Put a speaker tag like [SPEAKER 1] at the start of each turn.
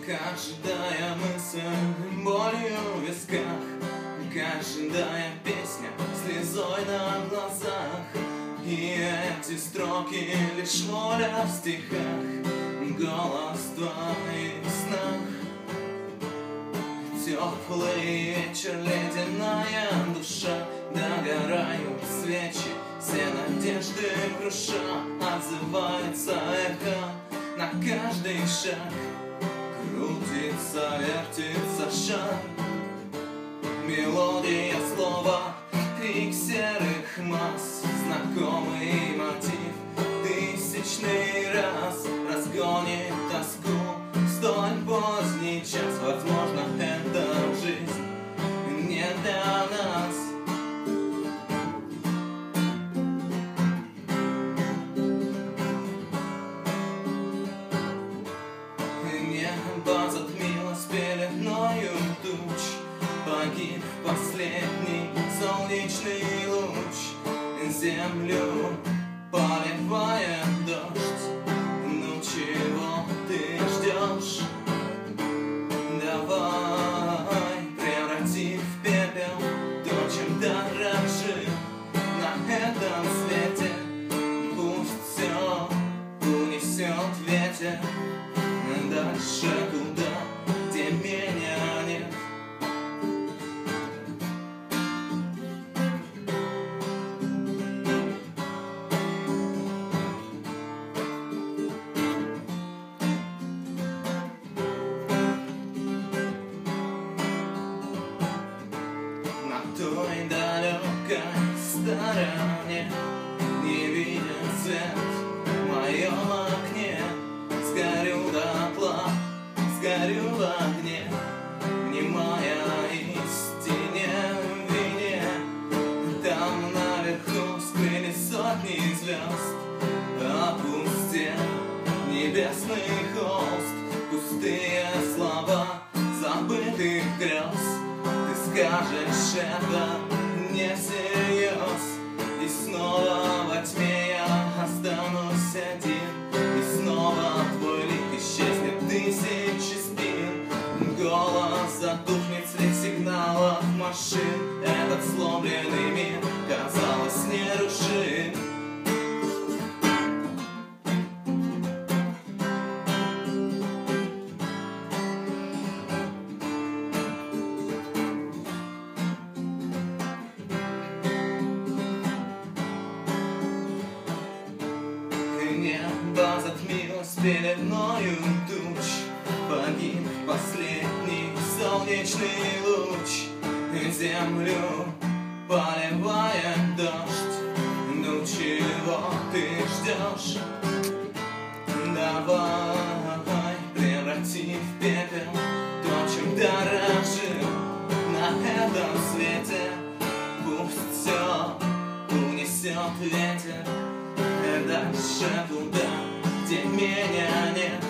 [SPEAKER 1] Каждая мысль болью в висках, каждая песня слезой на глазах. И эти строки лишь воля в стихах, голос в твоих снах. Теплый вечер, ледяная душа, догорают свечи, все надежды круша. Отзывается эхо на каждый шаг, крутится, вертится шар. Мелодия слова, крик серых масс, знакомый мотив тысячный раз разгонит тоску в столь поздний час. Возможно, эта жизнь не для нас. Небо затмилось пеленою туч, погиб последний солнечный луч. Землю поливает дождь, ну чего ты ждешь? Давай преврати в пепел то, чем дорожишь на этом свете. Пусть все унесет ветер дальше туда, где меня нет. На той далекой стороне не виден свет в моем окне. Сгорю дотла, сгорю в огне, внимая истине в вине. Там наверху скрыли сотни звезд, опустел небесный холст. Пустые слова забытых грез, ты скажешь, это не всерьез. И снова во тьме я останусь один, и снова твой лик исчезнет тысячи спин. Голос затухнет среди сигналов машин. Этот сломленный мир, казалось, нерушим. Небо затмилось пеленою туч, погиб последний солнечный луч. Землю поливает дождь, ну чего ты ждешь? Давай преврати в пепел то, чем дорожил на этом свете. Пусть все унесет ветер дальше туда, где меня нет.